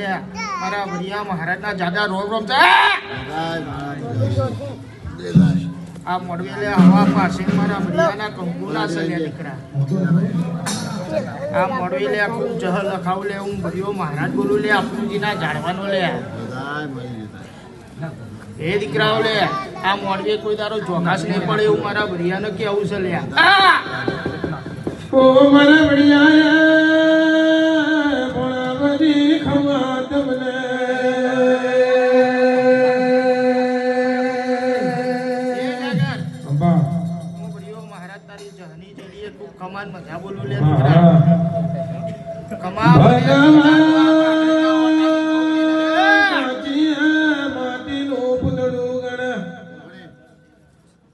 લે મારા ભરિયા મહારાજના જાજા રોમ રોમ છે આ મોડવે લે હવા પાસે મારા ભરિયાના કંકુના છે લે દીકરા આ મોડવે લે ખૂબ જહ લખાવ લે હું ભરિયો મહારાજ બોલું લે આપુજીના જાળવાનો લે એ દીકરાઓ લે આ મોડવે કોઈ તારો જોકાસ નહીં પડે એવું મારા ભરિયાને કેવું છે લે ઓ મારા ભડિયા ભોળા બધી ખમા તમને મહારાજ તારી જહની જડીએ ખૂબ કમાન મજા બોલું લે દીકરા કમા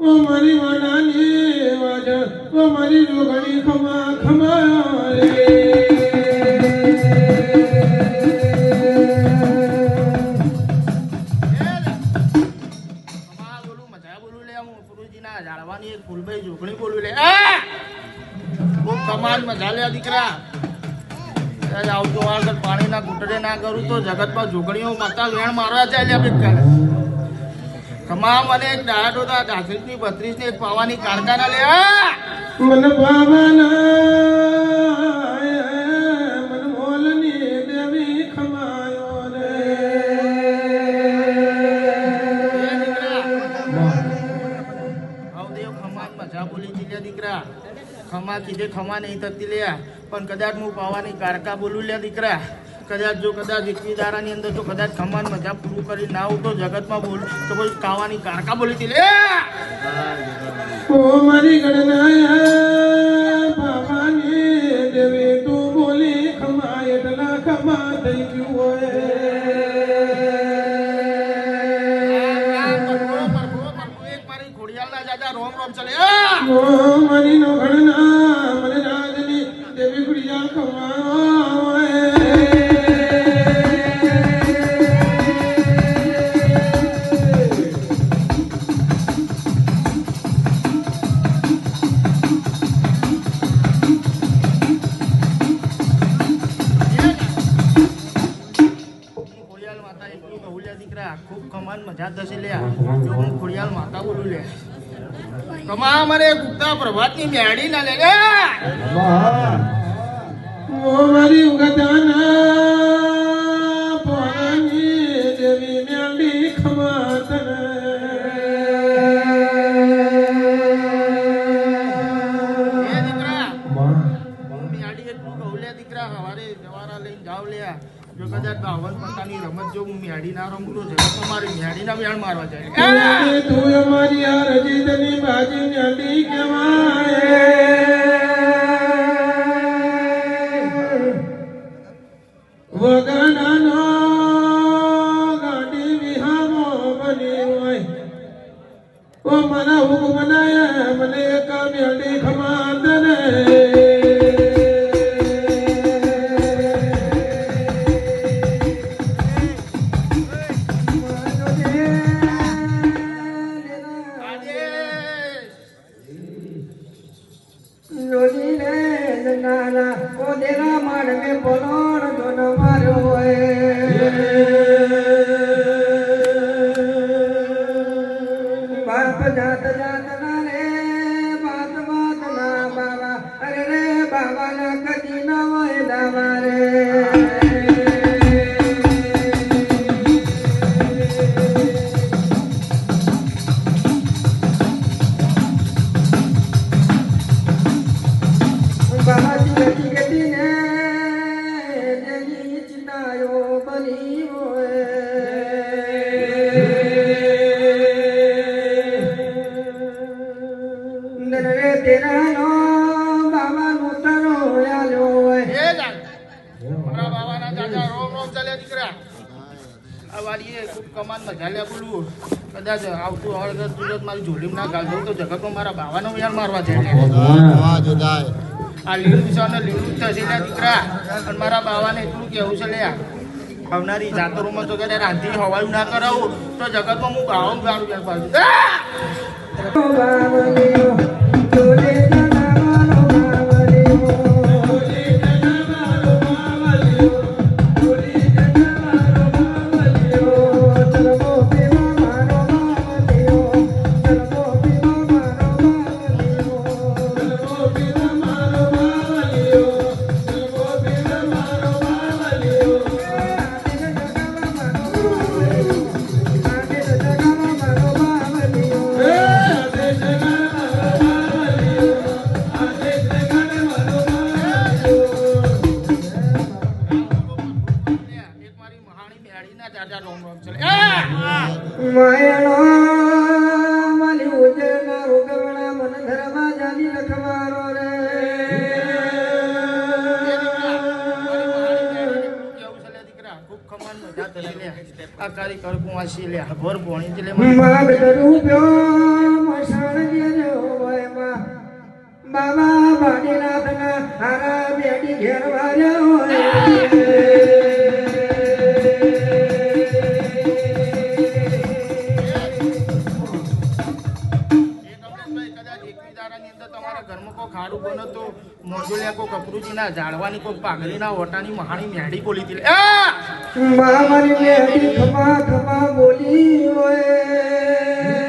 ઓ મારી વાડાની વાજણ ઓ મારી જોગણી ખમા ખમા રે કમા બોલું મજા બોલું લે હું ગુરુજીના જાળવાની એક ફૂલભાઈ જોગણી બોલું લે ખૂબ કમાન મજા લે દીકરા આવતો આગળ પાણીના ઘૂંટડે ના કરું તો જગતમાં જોગણીઓ માતા વેણ મારવા જાય લે કમા મને એક ડાળો તા 38 ની 32 ને એક પાવાની કારખાના લે મન પાવાના મન મોલની દેવી ખમાયો રે આવદેવ ખમાન મજા બોલી જી લે દીકરા ખમા કીધે ખમા નહીં થતી લે પણ કદાચ હું પાવાની કારકા બોલું લે દીકરા કદાચ જો કદાચ એકવીદારાની અંદર જો કદાચ ખમાન મજા પૂરું કરી ના આવું તો જગતમાં બોલ તો કોઈ કાવાની કારકા બોલી હતી લે ઓ મારી ગણના પાવાની દેવી તું બોલી ખમા એટલા ખમા થઈ ગયું હોય એક મારી ઘોડિયાળના જાજા રોમ રોમ ચલે ઓ મારી નો ગણના મને રાજની દેવી ગુડિયા ખમા ખૂબ કમાન મજા થશે લે જો હું ખોડિયાલ માતા બોલું લે કમા મારે ગુપ્તા પ્રભાતની મેળી ના લે ઓ મારી ઉગતાના પોરાની દેવી મેળી ખમાતને એ દીકરા મેળી એટલું કહું લે દીકરા સવારે જવારા લઈને જાવ લે જો કદાચ બાવન પત્તાની રમત જો હું મેળી ના રમું તો જગતમાં મારી મેળીના વેણ મારવા જાય તું અમારી આ રજીતની બાજી મેળી કહેવાય વગડાનો ગાડી વિહામો બની હોય ઓ મને હુકમ બનાયા મને એક મેળી ખમાતને જાત જાત ના રે બાત બાત ના બાબા અરે રે બાબા ના કદી ના હોય દાવા રે બાબા જી ગતિ ને જઈ ચિતાયો બની હોય તેરા નો બાબા નું તરો આલ્યો હોય એ લાગ મારા બાવાના જાજા રોમ રોમ ચાલે દીકરા આ વાડીએ ખૂબ કમાન મજા લે બોલું કદાચ આવતું હળગર તુરત મારી જોડીમાં ના ગાલ દઉં તો જગતમાં મારા બાવાનો વેણ મારવા જાય આ લીલું છે લીલું થશે લે દીકરા અને મારા બાવાને એટલું કેવું છે લે આવનારી જાતરોમાં તો કદાચ રાંધી હવાયું ના કરાવું તો જગતમાં હું ગાવાનું ગાડું વેણ પાડું જલમો પીવા મારો બાવલીઓ જલમો પીવા મારો બાવલીઓ જલમો પીવા મારો બાવલીઓ જલમો પીવા મારો બાવલીઓ આદિ જગાવા મારો બાવલીઓ આદિ જગાવા મારો બાવલીઓ આદિ જગાવા મારો બાવલીઓ એક મારી મહાણી મેળીના દાદા રોમ રોમ ચલે માયણો માલી ઉજળના ઉગવણા મન ધરવા જાની લખવારો રે આ કારીગર કુવાસી લે ભર ભોણી લે માગ રૂપ્યો મસાણ જેજો હોય માં બાબા બાડીનાથના હારા બેડી ઘેર વાર્યા હોય તમારા ઘરમાં કોઈ ખાડું બનો તો મોજોલિયા કોઈ કપરૂજીના ઝાડવાની કોઈ પાઘડીના ઓટાની મહાણી મેળી બોલી હતી મારી બેડી ખમા ખમા બોલી હોય